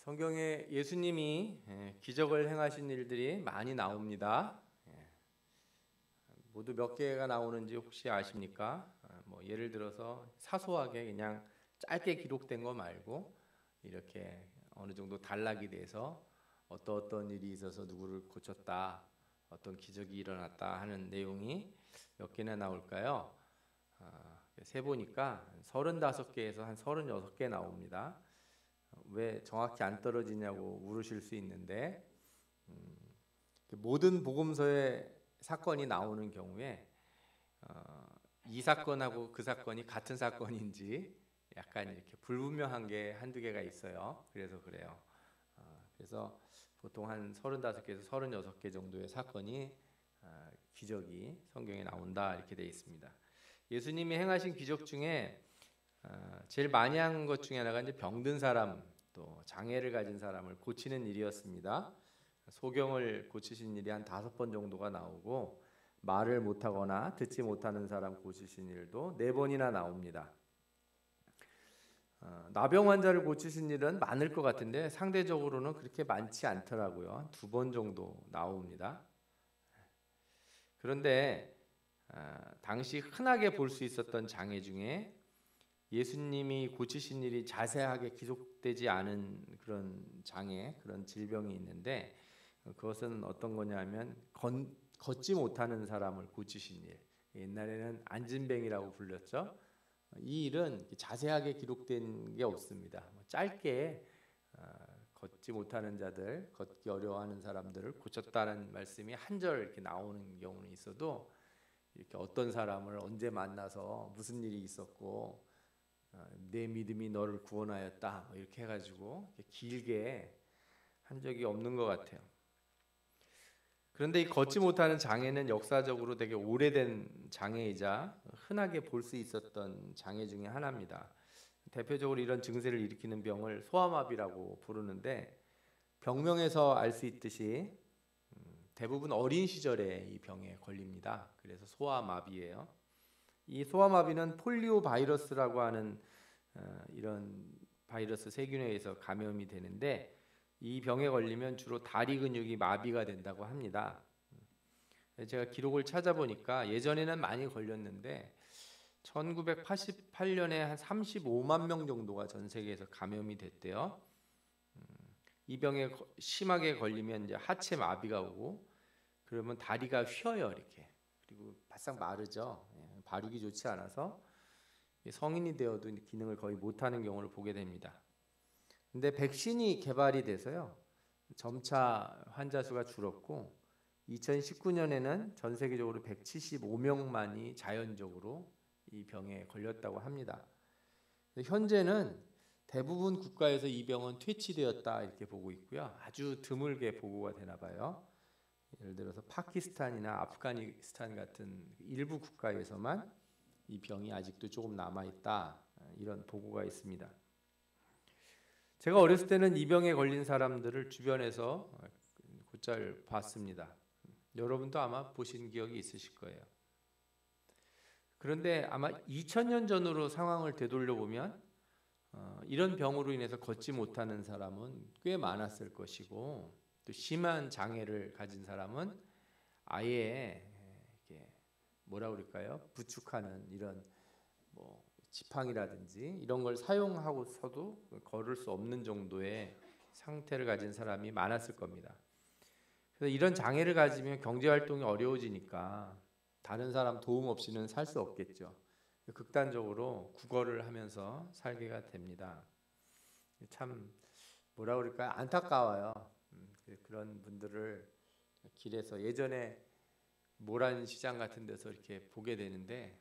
성경에 예수님이 기적을 행하신 일들이 많이 나옵니다. 모두 몇 개가 나오는지 혹시 아십니까? 예를 들어서 사소하게 그냥 짧게 기록된 거 말고 이렇게 어느 정도 단락이 돼서 어떤 일이 있어서 누구를 고쳤다, 어떤 기적이 일어났다 하는 내용이 몇 개나 나올까요? 세 보니까 35개에서 한 36개 나옵니다. 왜 정확히 안 떨어지냐고 물으실 수 있는데 모든 복음서에 사건이 나오는 경우에 이 사건하고 그 사건이 같은 사건인지 약간 이렇게 불분명한 게 한두 개가 있어요. 그래서 그래요. 그래서 보통 한 35개에서 36개 정도의 사건이 기적이 성경에 나온다 이렇게 되어 있습니다. 예수님이 행하신 기적 중에 제일 많이 한 것 중에 하나가 이제 병든 사람 또 장애를 가진 사람을 고치는 일이었습니다. 소경을 고치신 일이 한 5번 정도가 나오고 말을 못하거나 듣지 못하는 사람 고치신 일도 4번이나 나옵니다. 나병 환자를 고치신 일은 많을 것 같은데 상대적으로는 그렇게 많지 않더라고요. 2번 정도 나옵니다. 그런데 당시 흔하게 볼 수 있었던 장애 중에 예수님이 고치신 일이 자세하게 기록되지 않은 그런 장애, 그런 질병이 있는데 그것은 어떤 거냐면 걷지 못하는 사람을 고치신 일. 옛날에는 안진뱅이라고 불렸죠. 이 일은 자세하게 기록된 게 없습니다. 짧게 걷지 못하는 자들, 걷기 어려워하는 사람들을 고쳤다는 말씀이 한 절 이렇게 나오는 경우는 있어도 이렇게 어떤 사람을 언제 만나서 무슨 일이 있었고 내 믿음이 너를 구원하였다 이렇게 해가지고 길게 한 적이 없는 것 같아요. 그런데 이 걷지 못하는 장애는 역사적으로 되게 오래된 장애이자 흔하게 볼 수 있었던 장애 중에 하나입니다. 대표적으로 이런 증세를 일으키는 병을 소아마비라고 부르는데 병명에서 알 수 있듯이 대부분 어린 시절에 이 병에 걸립니다. 그래서 소아마비예요. 이 소아마비는 폴리오 바이러스라고 하는 이런 바이러스 세균에 의해서 감염이 되는데 이 병에 걸리면 주로 다리 근육이 마비가 된다고 합니다. 제가 기록을 찾아보니까 예전에는 많이 걸렸는데 1988년에 한 35만 명 정도가 전 세계에서 감염이 됐대요. 이 병에 심하게 걸리면 이제 하체 마비가 오고 그러면 다리가 휘어요 이렇게. 그리고 바싹 마르죠. 발육이 좋지 않아서 성인이 되어도 기능을 거의 못하는 경우를 보게 됩니다. 근데 백신이 개발이 돼서요 점차 환자 수가 줄었고 2019년에는 전 세계적으로 175명만이 자연적으로 이 병에 걸렸다고 합니다. 현재는 대부분 국가에서 이 병은 퇴치되었다 이렇게 보고 있고요. 아주 드물게 보고가 되나 봐요. 예를 들어서 파키스탄이나 아프가니스탄 같은 일부 국가에서만 이 병이 아직도 조금 남아있다 이런 보고가 있습니다. 제가 어렸을 때는 이 병에 걸린 사람들을 주변에서 곧잘 봤습니다. 여러분도 아마 보신 기억이 있으실 거예요. 그런데 아마 2000년 전으로 상황을 되돌려보면 이런 병으로 인해서 걷지 못하는 사람은 꽤 많았을 것이고 또 심한 장애를 가진 사람은 아예 이렇게 뭐라 그럴까요? 부축하는 이런 지팡이라든지 이런 걸 사용하고서도 걸을 수 없는 정도의 상태를 가진 사람이 많았을 겁니다. 그래서 이런 장애를 가지면 경제 활동이 어려워지니까 다른 사람 도움 없이는 살 수 없겠죠. 극단적으로 구걸을 하면서 살게가 됩니다. 참 뭐라 그럴까요? 안타까워요. 그런 분들을 길에서 예전에 모란 시장 같은 데서 이렇게 보게 되는데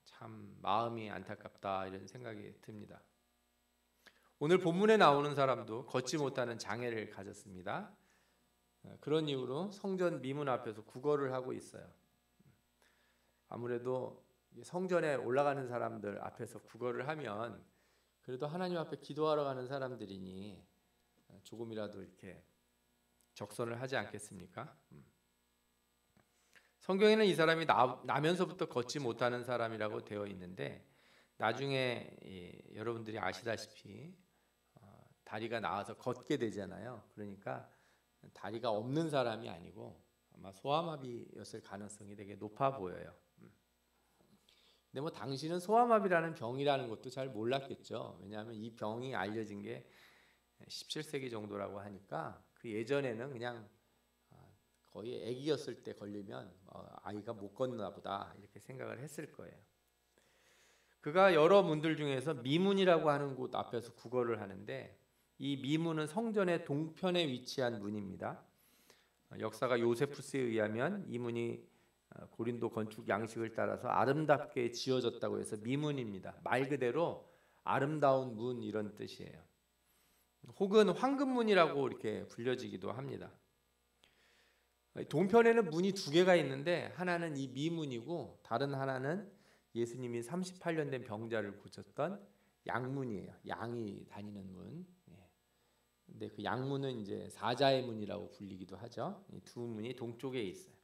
참 마음이 안타깝다 이런 생각이 듭니다. 오늘 본문에 나오는 사람도 걷지 못하는 장애를 가졌습니다. 그런 이유로 성전 미문 앞에서 구걸을 하고 있어요. 아무래도 성전에 올라가는 사람들 앞에서 구걸을 하면 그래도 하나님 앞에 기도하러 가는 사람들이니 조금이라도 이렇게 적선을 하지 않겠습니까? 성경에는 이 사람이 나면서부터 걷지 못하는 사람이라고 되어 있는데 나중에 여러분들이 아시다시피 다리가 나와서 걷게 되잖아요. 그러니까 다리가 없는 사람이 아니고 아마 소아마비였을 가능성이 되게 높아 보여요. 근데 뭐 당신은 소아마비라는 병이라는 것도 잘 몰랐겠죠. 왜냐하면 이 병이 알려진 게 17세기 정도라고 하니까 그 예전에는 그냥 거의 아기였을 때 걸리면 아이가 못 걷나 보다 이렇게 생각을 했을 거예요. 그가 여러 문들 중에서 미문이라고 하는 곳 앞에서 구걸을 하는데 이 미문은 성전의 동편에 위치한 문입니다. 역사가 요세푸스에 의하면 이 문이 고린도 건축 양식을 따라서 아름답게 지어졌다고 해서 미문입니다. 말 그대로 아름다운 문 이런 뜻이에요. 혹은 황금문이라고 이렇게 불려지기도 합니다. 동편에는 문이 두 개가 있는데 하나는 이 미문이고 다른 하나는 예수님이 38년 된 병자를 고쳤던 양문이에요. 양이 다니는 문. 근데 그 양문은 이제 사자의 문이라고 불리기도 하죠. 이 두 문이 동쪽에 있어요.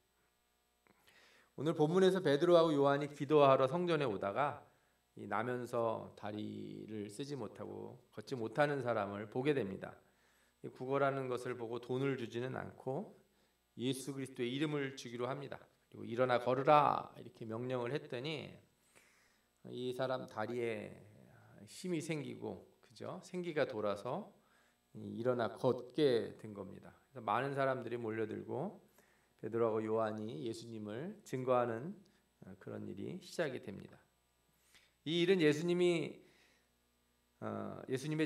오늘 본문에서 베드로하고 요한이 기도하러 성전에 오다가 이 나면서 다리를 쓰지 못하고 걷지 못하는 사람을 보게 됩니다. 구걸하는 것을 보고 돈을 주지는 않고 예수 그리스도의 이름을 주기로 합니다. 그리고 일어나 걸으라 이렇게 명령을 했더니 이 사람 다리에 힘이 생기고 그죠? 생기가 돌아서 일어나 걷게 된 겁니다. 그래서 많은 사람들이 몰려들고 베드로하고 요한이 예수님을 증거하는 그런 일이 시작이 됩니다. 이 일은 예수님의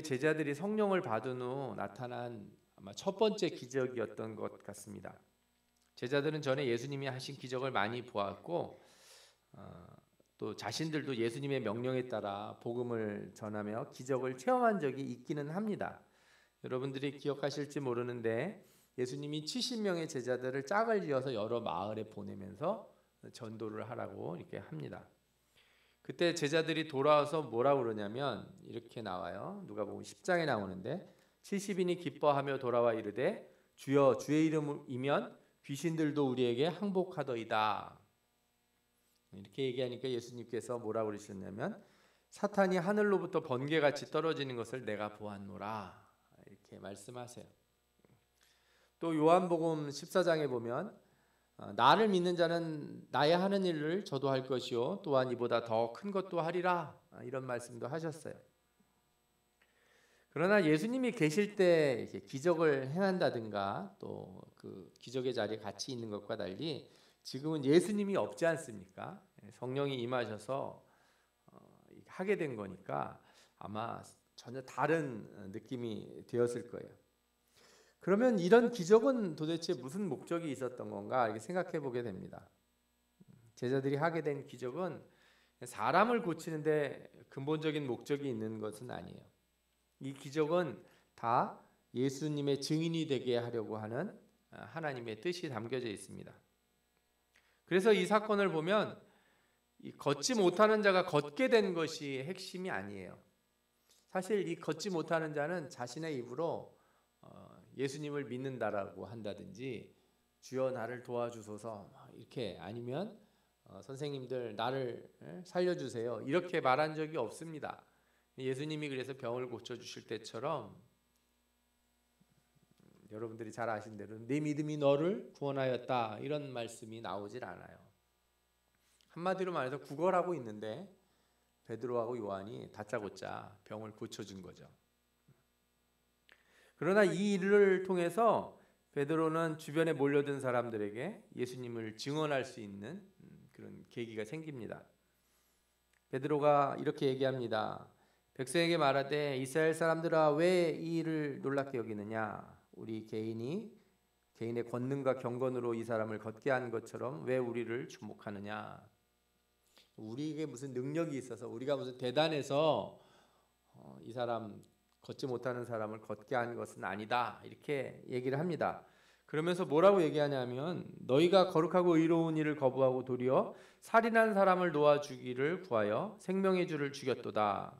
제자들이 성령을 받은 후 나타난 아마 첫 번째 기적이었던 것 같습니다. 제자들은 전에 예수님이 하신 기적을 많이 보았고 또 자신들도 예수님의 명령에 따라 복음을 전하며 기적을 체험한 적이 있기는 합니다. 여러분들이 기억하실지 모르는데 예수님이 70명의 제자들을 짝을 지어서 여러 마을에 보내면서 전도를 하라고 이렇게 합니다. 그때 제자들이 돌아와서 뭐라고 그러냐면 이렇게 나와요. 누가복음 10장에 나오는데 70인이 기뻐하며 돌아와 이르되 주여 주의 이름이면 귀신들도 우리에게 항복하더이다. 이렇게 얘기하니까 예수님께서 뭐라고 그러셨냐면 사탄이 하늘로부터 번개같이 떨어지는 것을 내가 보았노라 이렇게 말씀하세요. 또 요한복음 14장에 보면 나를 믿는 자는 나의 하는 일을 저도 할 것이요 또한 이보다 더 큰 것도 하리라 이런 말씀도 하셨어요. 그러나 예수님이 계실 때 기적을 행한다든가 또 그 기적의 자리에 같이 있는 것과 달리 지금은 예수님이 없지 않습니까? 성령이 임하셔서 하게 된 거니까 아마 전혀 다른 느낌이 되었을 거예요. 그러면 이런 기적은 도대체 무슨 목적이 있었던 건가 이렇게 생각해 보게 됩니다. 제자들이 하게 된 기적은 사람을 고치는데 근본적인 목적이 있는 것은 아니에요. 이 기적은 다 예수님의 증인이 되게 하려고 하는 하나님의 뜻이 담겨져 있습니다. 그래서 이 사건을 보면 이 걷지 못하는 자가 걷게 된 것이 핵심이 아니에요. 사실 이 걷지 못하는 자는 자신의 입으로 예수님을 믿는다라고 한다든지 주여 나를 도와주소서 이렇게 아니면 선생님들 나를 살려주세요 이렇게 말한 적이 없습니다. 예수님이 그래서 병을 고쳐주실 때처럼 여러분들이 잘 아신 대로 내 믿음이 너를 구원하였다 이런 말씀이 나오질 않아요. 한마디로 말해서 구걸하고 있는데 베드로하고 요한이 다짜고짜 병을 고쳐준 거죠. 그러나 이 일을 통해서 베드로는 주변에 몰려든 사람들에게 예수님을 증언할 수 있는 그런 계기가 생깁니다. 베드로가 이렇게 얘기합니다. 백성에게 말하되 이스라엘 사람들아 왜 이 일을 놀랍게 여기느냐 우리 개인의 권능과 경건으로 이 사람을 걷게 한 것처럼 왜 우리를 주목하느냐. 우리에게 무슨 능력이 있어서 우리가 무슨 대단해서 이 사람 걷지 못하는 사람을 걷게 한 것은 아니다 이렇게 얘기를 합니다. 그러면서 뭐라고 얘기하냐면 너희가 거룩하고 의로운 일을 거부하고 도리어 살인한 사람을 놓아주기를 구하여 생명의 주를 죽였도다.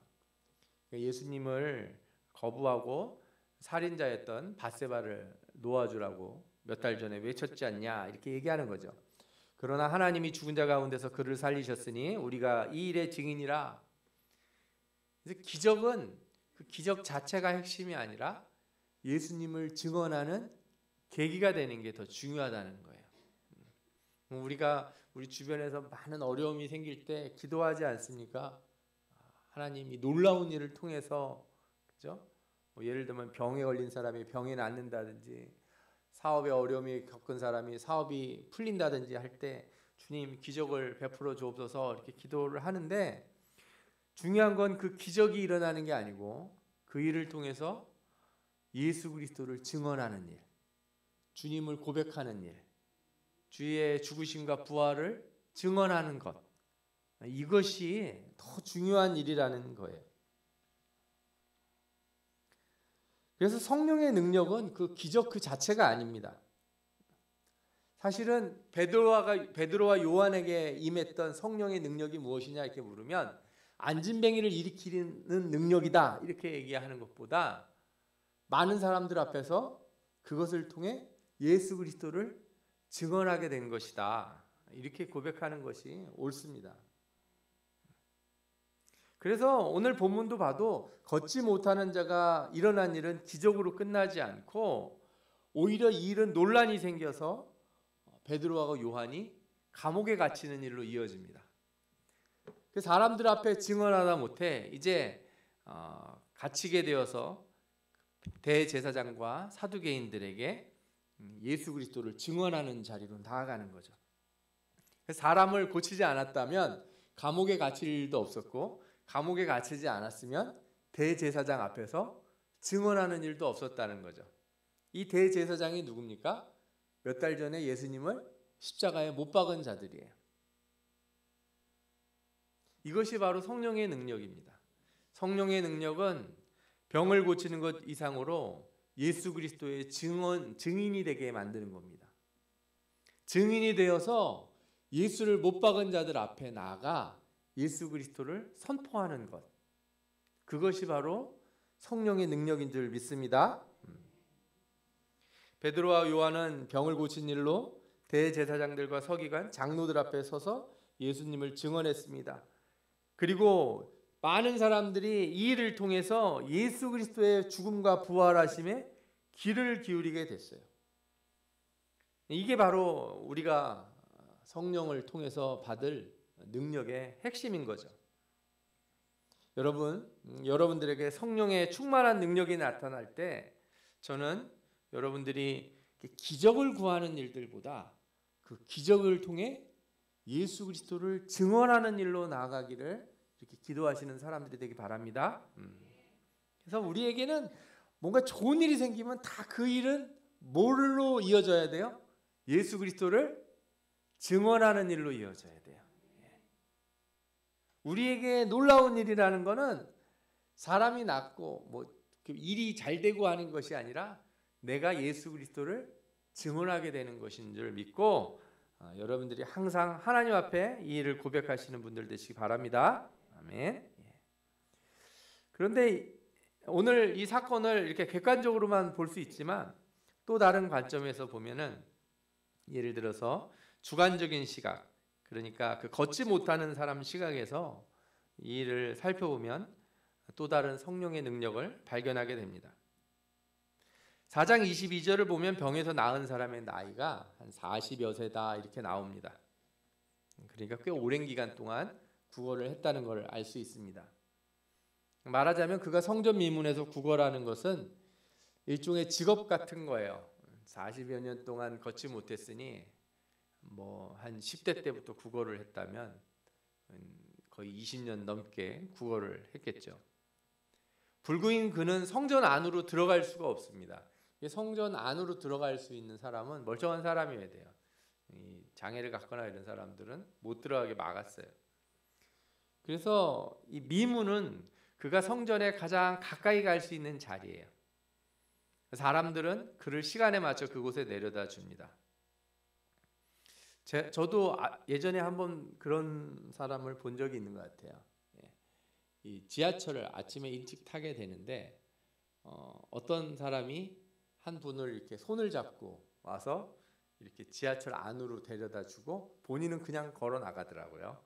예수님을 거부하고 살인자였던 밧세바를 놓아주라고 몇 달 전에 외쳤지 않냐 이렇게 얘기하는 거죠. 그러나 하나님이 죽은 자 가운데서 그를 살리셨으니 우리가 이 일의 증인이라. 그래서 기적은 그 기적 자체가 핵심이 아니라 예수님을 증언하는 계기가 되는 게 더 중요하다는 거예요. 우리가 우리 주변에서 많은 어려움이 생길 때 기도하지 않습니까? 하나님이 놀라운 일을 통해서, 그죠? 뭐 예를 들면 병에 걸린 사람이 병이 낫는다든지, 사업에 어려움이 겪은 사람이 사업이 풀린다든지 할 때 주님 기적을 베풀어 주옵소서 이렇게 기도를 하는데, 중요한 건 그 기적이 일어나는 게 아니고 그 일을 통해서 예수 그리스도를 증언하는 일, 주님을 고백하는 일, 주의 죽으심과 부활을 증언하는 것, 이것이 더 중요한 일이라는 거예요. 그래서 성령의 능력은 그 기적 그 자체가 아닙니다. 사실은 베드로와 요한에게 임했던 성령의 능력이 무엇이냐 이렇게 물으면 안진뱅이를 일으키는 능력이다 이렇게 얘기하는 것보다 많은 사람들 앞에서 그것을 통해 예수 그리스도를 증언하게 된 것이다 이렇게 고백하는 것이 옳습니다. 그래서 오늘 본문도 봐도 걷지 못하는 자가 일어난 일은 기적으로 끝나지 않고 오히려 이 일은 논란이 생겨서 베드로와 요한이 감옥에 갇히는 일로 이어집니다. 그 사람들 앞에 증언하다 못해 이제 갇히게 되어서 대제사장과 사두개인들에게 예수 그리스도를 증언하는 자리로 나아가는 거죠. 사람을 고치지 않았다면 감옥에 갇힐 일도 없었고, 감옥에 갇히지 않았으면 대제사장 앞에서 증언하는 일도 없었다는 거죠. 이 대제사장이 누굽니까? 몇 달 전에 예수님을 십자가에 못 박은 자들이에요. 이것이 바로 성령의 능력입니다. 성령의 능력은 병을 고치는 것 이상으로 예수 그리스도의 증인이 되게 만드는 겁니다. 증인이 되어서 예수를 못 박은 자들 앞에 나아가 예수 그리스도를 선포하는 것, 그것이 바로 성령의 능력인 줄 믿습니다. 베드로와 요한은 병을 고친 일로 대제사장들과 서기관, 장로들 앞에 서서 예수님을 증언했습니다. 그리고 많은 사람들이 이 일을 통해서 예수 그리스도의 죽음과 부활하심에 귀를 기울이게 됐어요. 이게 바로 우리가 성령을 통해서 받을 능력의 핵심인 거죠. 여러분들에게 성령의 충만한 능력이 나타날 때 저는 여러분들이 기적을 구하는 일들보다 그 기적을 통해 예수 그리스도를 증언하는 일로 나아가기를 이렇게 기도하시는 사람들이 되기 바랍니다. 그래서 우리에게는 뭔가 좋은 일이 생기면 다 그 일은 뭘로 이어져야 돼요? 예수 그리스도를 증언하는 일로 이어져야 돼요. 우리에게 놀라운 일이라는 것은 사람이 낫고 뭐 일이 잘 되고 하는 것이 아니라 내가 예수 그리스도를 증언하게 되는 것인 줄 믿고 여러분들이 항상 하나님 앞에 이 일을 고백하시는 분들 되시기 바랍니다. 아멘. 그런데 오늘 이 사건을 이렇게 객관적으로만 볼 수 있지만 또 다른 관점에서 보면은 예를 들어서 주관적인 시각, 그러니까 그 걷지 못하는 사람 시각에서 이 일을 살펴보면 또 다른 성령의 능력을 발견하게 됩니다. 4장 22절을 보면 병에서 나은 사람의 나이가 한 40여 세다 이렇게 나옵니다. 그러니까 꽤 오랜 기간 동안 구걸을 했다는 걸 알 수 있습니다. 말하자면 그가 성전 미문에서 구걸하는 것은 일종의 직업 같은 거예요. 40여 년 동안 걷지 못했으니 뭐 한 10대 때부터 구걸을 했다면 거의 20년 넘게 구걸을 했겠죠. 불구인 그는 성전 안으로 들어갈 수가 없습니다. 성전 안으로 들어갈 수 있는 사람은 멀쩡한 사람이어야 돼요. 이 장애를 갖거나 이런 사람들은 못 들어가게 막았어요. 그래서 이 미문은 그가 성전에 가장 가까이 갈 수 있는 자리예요. 사람들은 그를 시간에 맞춰 그곳에 내려다 줍니다. 저도 예전에 한번 그런 사람을 본 적이 있는 것 같아요. 이 지하철을 아침에 일찍 타게 되는데 어떤 사람이 한 분을 이렇게 손을 잡고 와서 이렇게 지하철 안으로 데려다 주고 본인은 그냥 걸어 나가더라고요.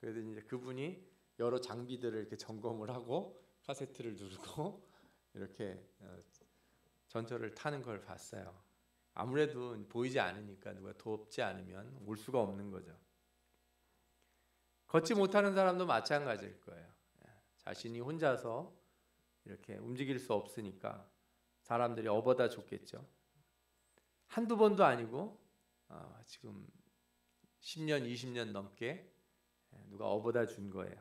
그래서 이제 그분이 여러 장비들을 이렇게 점검을 하고 카세트를 누르고 이렇게 전철을 타는 걸 봤어요. 아무래도 보이지 않으니까 누가 돕지 않으면 올 수가 없는 거죠. 걷지 못하는 사람도 마찬가지일 거예요. 자신이 혼자서 이렇게 움직일 수 없으니까 사람들이 업어다 줬겠죠. 한두 번도 아니고 지금 10년, 20년 넘게 누가 업어다 준 거예요.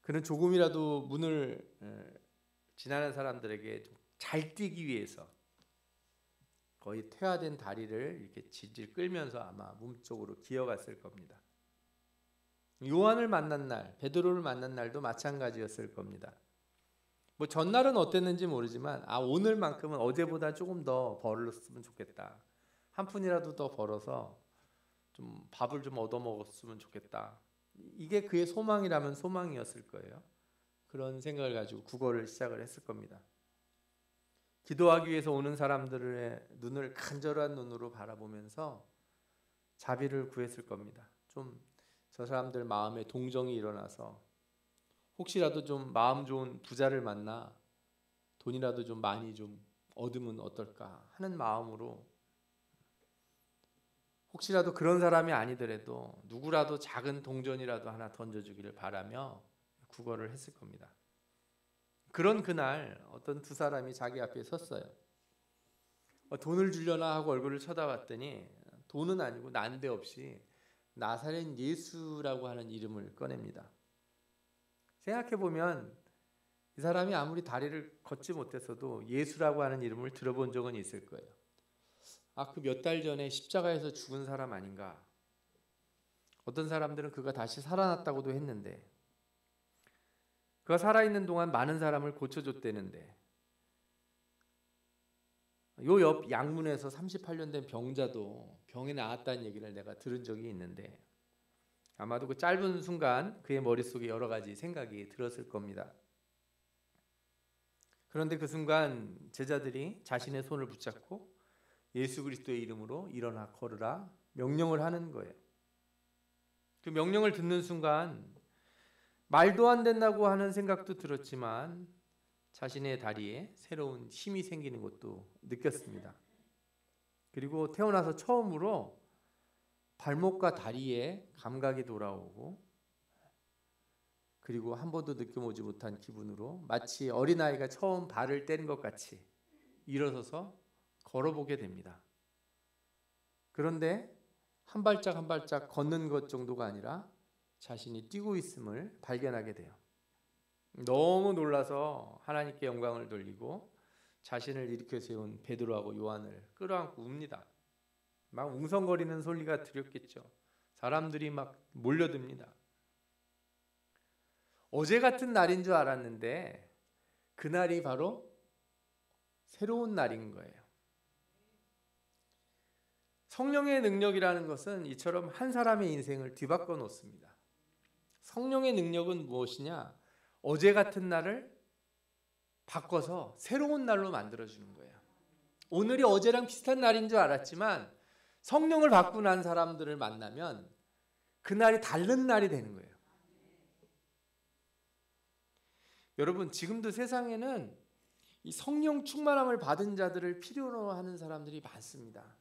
그는 조금이라도 문을 지나는 사람들에게 잘 뛰기 위해서 거의 퇴화된 다리를 이렇게 질질 끌면서 아마 몸쪽으로 기어갔을 겁니다. 요한을 만난 날, 베드로를 만난 날도 마찬가지였을 겁니다. 뭐 전날은 어땠는지 모르지만 오늘만큼은 어제보다 조금 더 벌었으면 좋겠다. 한 푼이라도 더 벌어서 좀 밥을 좀 얻어 먹었으면 좋겠다. 이게 그의 소망이라면 소망이었을 거예요. 그런 생각을 가지고 국어를 시작을 했을 겁니다. 기도하기 위해서 오는 사람들의 눈을 간절한 눈으로 바라보면서 자비를 구했을 겁니다. 좀 저 사람들 마음에 동정이 일어나서 혹시라도 좀 마음 좋은 부자를 만나 돈이라도 좀 많이 좀 얻으면 어떨까 하는 마음으로, 혹시라도 그런 사람이 아니더라도 누구라도 작은 동전이라도 하나 던져주기를 바라며 구걸을 했을 겁니다. 그런 그날 어떤 두 사람이 자기 앞에 섰어요. 돈을 주려나 하고 얼굴을 쳐다봤더니 돈은 아니고 난데없이 나사렛 예수라고 하는 이름을 꺼냅니다. 생각해보면 이 사람이 아무리 다리를 걷지 못했어도 예수라고 하는 이름을 들어본 적은 있을 거예요. 그 몇 달 전에 십자가에서 죽은 사람 아닌가. 어떤 사람들은 그가 다시 살아났다고도 했는데, 그가 살아있는 동안 많은 사람을 고쳐줬다는데, 요 옆 양문에서 38년 된 병자도 병이 나았다는 얘기를 내가 들은 적이 있는데, 아마도 그 짧은 순간 그의 머릿속에 여러 가지 생각이 들었을 겁니다. 그런데 그 순간 제자들이 자신의 손을 붙잡고 예수 그리스도의 이름으로 일어나 걸으라 명령을 하는 거예요. 그 명령을 듣는 순간 말도 안 된다고 하는 생각도 들었지만 자신의 다리에 새로운 힘이 생기는 것도 느꼈습니다. 그리고 태어나서 처음으로 발목과 다리에 감각이 돌아오고, 그리고 한 번도 느껴보지 못한 기분으로 마치 어린아이가 처음 발을 떼는 것 같이 일어서서 걸어보게 됩니다. 그런데 한 발짝 한 발짝 걷는 것 정도가 아니라 자신이 뛰고 있음을 발견하게 돼요. 너무 놀라서 하나님께 영광을 돌리고 자신을 일으켜 세운 베드로하고 요한을 끌어안고 웁니다. 막 웅성거리는 소리가 들렸겠죠. 사람들이 막 몰려듭니다. 어제 같은 날인 줄 알았는데 그날이 바로 새로운 날인 거예요. 성령의 능력이라는 것은 이처럼 한 사람의 인생을 뒤바꿔 놓습니다. 성령의 능력은 무엇이냐? 어제 같은 날을 바꿔서 새로운 날로 만들어주는 거예요. 오늘이 어제랑 비슷한 날인 줄 알았지만 성령을 받고 난 사람들을 만나면 그날이 다른 날이 되는 거예요. 여러분, 지금도 세상에는 이 성령 충만함을 받은 자들을 필요로 하는 사람들이 많습니다.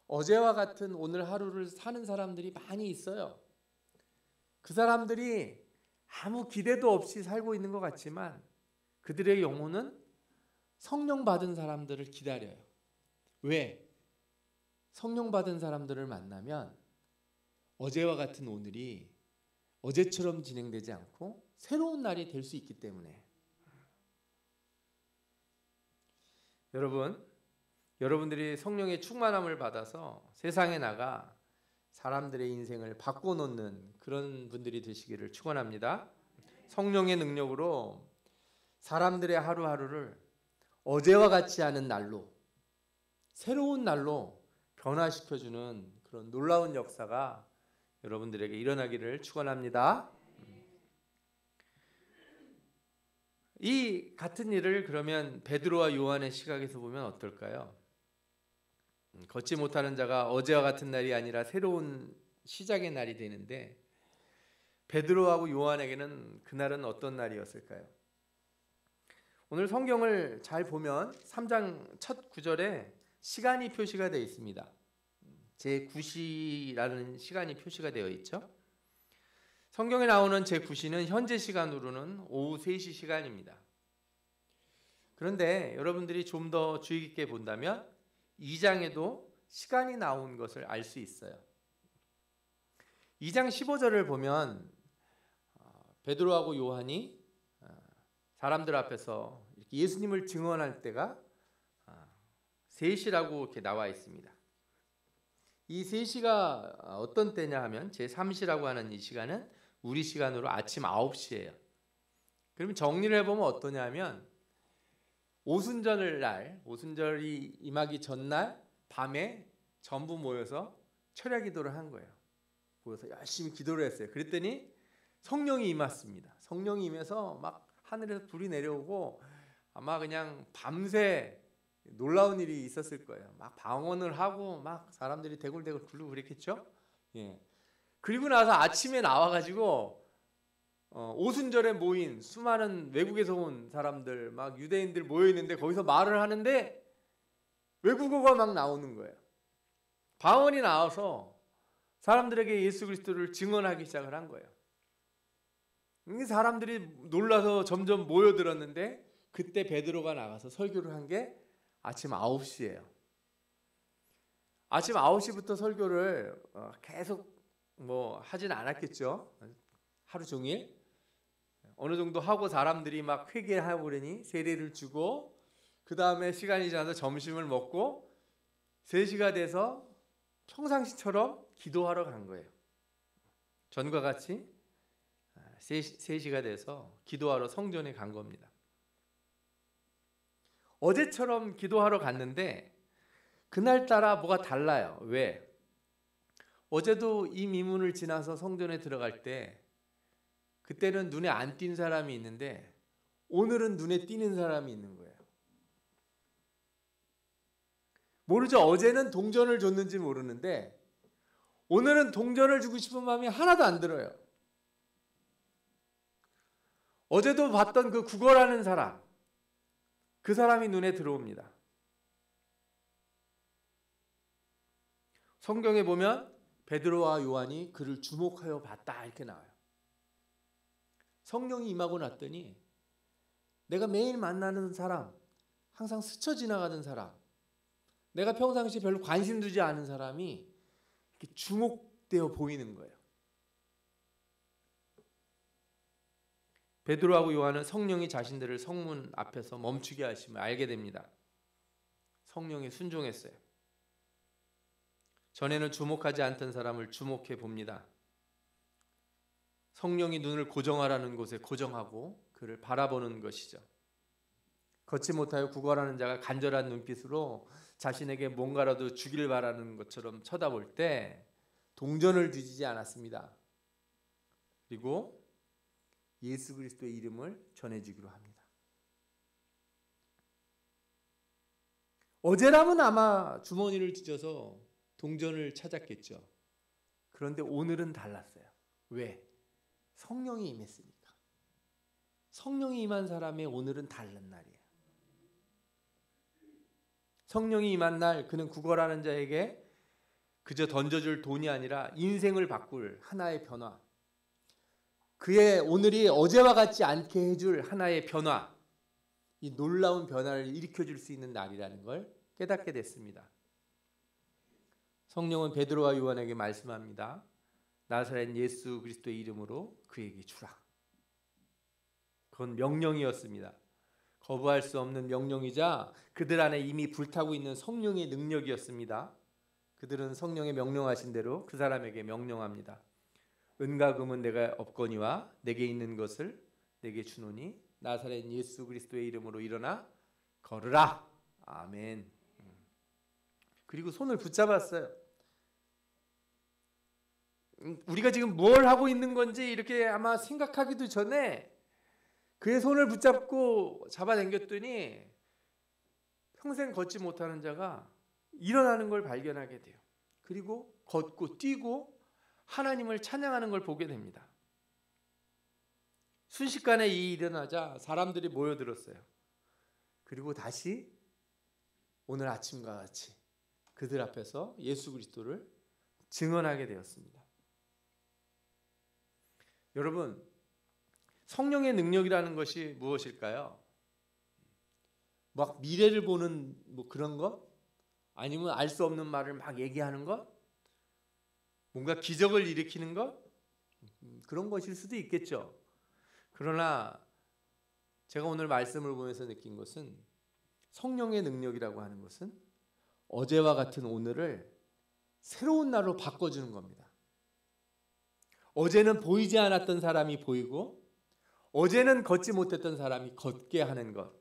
어제와 같은 오늘 하루를 사는 사람들이 많이 있어요. 그 사람들이 아무 기대도 없이 살고 있는 것 같지만 그들의 영혼은 성령 받은 사람들을 기다려요. 왜? 성령 받은 사람들을 만나면 어제와 같은 오늘이 어제처럼 진행되지 않고 새로운 날이 될 수 있기 때문에. 여러분들이 성령의 충만함을 받아서 세상에 나가 사람들의 인생을 바꿔놓는 그런 분들이 되시기를 축원합니다. 성령의 능력으로 사람들의 하루하루를 어제와 같지 않은 날로, 새로운 날로 변화시켜주는 그런 놀라운 역사가 여러분들에게 일어나기를 축원합니다. 이 같은 일을 그러면 베드로와 요한의 시각에서 보면 어떨까요? 걷지 못하는 자가 어제와 같은 날이 아니라 새로운 시작의 날이 되는데, 베드로하고 요한에게는 그날은 어떤 날이었을까요? 오늘 성경을 잘 보면 3장 첫 구절에 시간이 표시가 되어 있습니다. 제9시라는 시간이 표시가 되어 있죠. 성경에 나오는 제9시는 현재 시간으로는 오후 3시 시간입니다. 그런데 여러분들이 좀 더 주의 깊게 본다면 2장에도 시간이 나온 것을 알 수 있어요. 2장 15절을 보면 베드로하고 요한이 사람들 앞에서 이렇게 예수님을 증언할 때가 3시라고 이렇게 나와 있습니다. 이 3시가 어떤 때냐 하면 제3시라고 하는 이 시간은 우리 시간으로 아침 9시예요. 그러면 정리를 해보면 어떠냐면 오순절이 임하기 전날 밤에 전부 모여서 철야 기도를 한 거예요. 모여서 열심히 기도를 했어요. 그랬더니 성령이 임했습니다. 성령이 임해서 막 하늘에서 불이 내려오고 아마 그냥 밤새 놀라운 일이 있었을 거예요. 막 방언을 하고 막 사람들이 대굴대굴 굴르고 그랬겠죠. 예. 그리고 나서 아침에 나와가지고 오순절에 모인 수많은 외국에서 온 사람들, 막 유대인들 모여 있는데 거기서 말을 하는데 외국어가 막 나오는 거예요. 방언이 나와서 사람들에게 예수 그리스도를 증언하기 시작을 한 거예요. 사람들이 놀라서 점점 모여들었는데 그때 베드로가 나가서 설교를 한 게 아침 9시예요. 아침 9시부터 설교를 계속 하진 않았겠죠. 하루 종일 어느 정도 하고 사람들이 막 회개하고 그러니 세례를 주고 그 다음에 시간이 지나서 점심을 먹고 3시가 돼서 평상시처럼 기도하러 간 거예요. 전과 같이 3시가 돼서 기도하러 성전에 간 겁니다. 어제처럼 기도하러 갔는데 그날따라 뭐가 달라요. 왜? 어제도 이 미문을 지나서 성전에 들어갈 때 그때는 눈에 안 띈 사람이 있는데 오늘은 눈에 띄는 사람이 있는 거예요. 모르죠. 어제는 동전을 줬는지 모르는데 오늘은 동전을 주고 싶은 마음이 하나도 안 들어요. 어제도 봤던 그 구걸하는 사람, 그 사람이 눈에 들어옵니다. 성경에 보면 베드로와 요한이 그를 주목하여 봤다 이렇게 나와요. 성령이 임하고 났더니 내가 매일 만나는 사람, 항상 스쳐 지나가는 사람, 내가 평상시 별로 관심 두지 않은 사람이 이렇게 주목되어 보이는 거예요. 베드로하고 요한은 성령이 자신들을 성문 앞에서 멈추게 하심을 알게 됩니다. 성령에 순종했어요. 전에는 주목하지 않던 사람을 주목해 봅니다. 성령이 눈을 고정하라는 곳에 고정하고 그를 바라보는 것이죠. 걷지 못하여 구걸하는 자가 간절한 눈빛으로 자신에게 뭔가라도 주길 바라는 것처럼 쳐다볼 때 동전을 뒤지지 않았습니다. 그리고 예수 그리스도의 이름을 전해주기로 합니다. 어제라면 아마 주머니를 뒤져서 동전을 찾았겠죠. 그런데 오늘은 달랐어요. 왜? 성령이 임했으니까. 성령이 임한 사람의 오늘은 다른 날이에요. 성령이 임한 날 그는 구걸하는 자에게 그저 던져줄 돈이 아니라 인생을 바꿀 하나의 변화, 그의 오늘이 어제와 같지 않게 해줄 하나의 변화, 이 놀라운 변화를 일으켜줄 수 있는 날이라는 걸 깨닫게 됐습니다. 성령은 베드로와 요한에게 말씀합니다. 나사렛 예수 그리스도의 이름으로 그에게 주라. 그건 명령이었습니다. 거부할 수 없는 명령이자 그들 안에 이미 불타고 있는 성령의 능력이었습니다. 그들은 성령의 명령하신 대로 그 사람에게 명령합니다. 은과 금은 내가 없거니와 내게 있는 것을 내게 주노니 나사렛 예수 그리스도의 이름으로 일어나 걸으라. 아멘. 그리고 손을 붙잡았어요. 우리가 지금 뭘 하고 있는 건지 이렇게 아마 생각하기도 전에 그의 손을 붙잡고 잡아당겼더니 평생 걷지 못하는 자가 일어나는 걸 발견하게 돼요. 그리고 걷고 뛰고 하나님을 찬양하는 걸 보게 됩니다. 순식간에 이 일어나자 사람들이 모여들었어요. 그리고 다시 오늘 아침과 같이 그들 앞에서 예수 그리스도를 증언하게 되었습니다. 여러분, 성령의 능력이라는 것이 무엇일까요? 막 미래를 보는 그런 것? 아니면 알 수 없는 말을 막 얘기하는 것? 뭔가 기적을 일으키는 것? 그런 것일 수도 있겠죠. 그러나 제가 오늘 말씀을 보면서 느낀 것은 성령의 능력이라고 하는 것은 어제와 같은 오늘을 새로운 날로 바꿔주는 겁니다. 어제는 보이지 않았던 사람이 보이고 어제는 걷지 못했던 사람이 걷게 하는 것.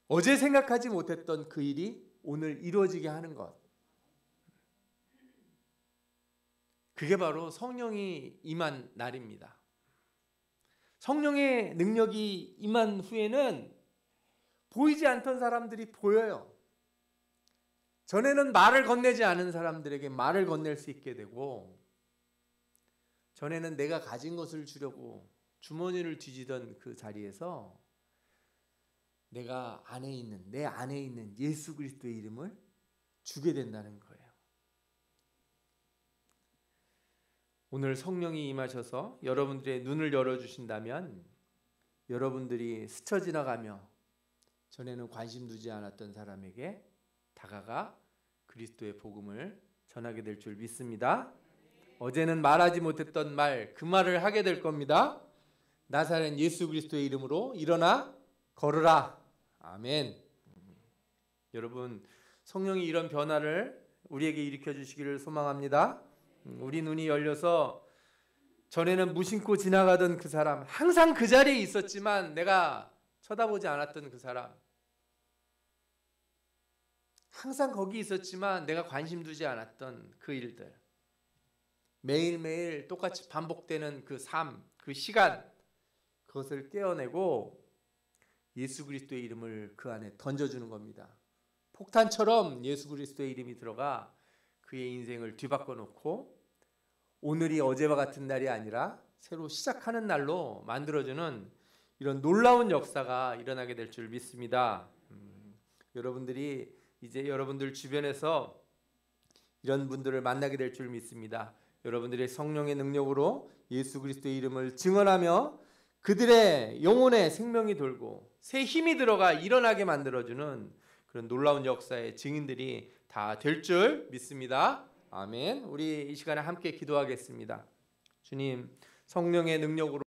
어제 생각하지 못했던 그 일이 오늘 이루어지게 하는 것. 그게 바로 성령이 임한 날입니다. 성령의 능력이 임한 후에는 보이지 않던 사람들이 보여요. 전에는 말을 건네지 않은 사람들에게 말을 건넬 수 있게 되고, 전에는 내가 가진 것을 주려고 주머니를 뒤지던 그 자리에서 내가 내 안에 있는 예수 그리스도의 이름을 주게 된다는 거예요. 오늘 성령이 임하셔서 여러분들의 눈을 열어주신다면 여러분들이 스쳐 지나가며 전에는 관심 두지 않았던 사람에게 다가가 그리스도의 복음을 전하게 될 줄 믿습니다. 어제는 말하지 못했던 말, 그 말을 하게 될 겁니다. 나사렛 예수 그리스도의 이름으로 일어나 걸으라. 아멘. 여러분, 성령이 이런 변화를 우리에게 일으켜 주시기를 소망합니다. 우리 눈이 열려서 전에는 무심코 지나가던 그 사람, 항상 그 자리에 있었지만 내가 쳐다보지 않았던 그 사람, 항상 거기 있었지만 내가 관심 두지 않았던 그 일들, 매일매일 똑같이 반복되는 그 삶, 그 시간, 그것을 떼어내고 예수 그리스도의 이름을 그 안에 던져주는 겁니다. 폭탄처럼 예수 그리스도의 이름이 들어가 그의 인생을 뒤바꿔 놓고 오늘이 어제와 같은 날이 아니라 새로 시작하는 날로 만들어주는 이런 놀라운 역사가 일어나게 될 줄 믿습니다. 여러분들이 이제 여러분들 주변에서 이런 분들을 만나게 될 줄 믿습니다. 여러분들의 성령의 능력으로 예수 그리스도의 이름을 증언하며 그들의 영혼에 생명이 돌고 새 힘이 들어가 일어나게 만들어주는 그런 놀라운 역사의 증인들이 다 될 줄 믿습니다. 아멘. 우리 이 시간에 함께 기도하겠습니다. 주님, 성령의 능력으로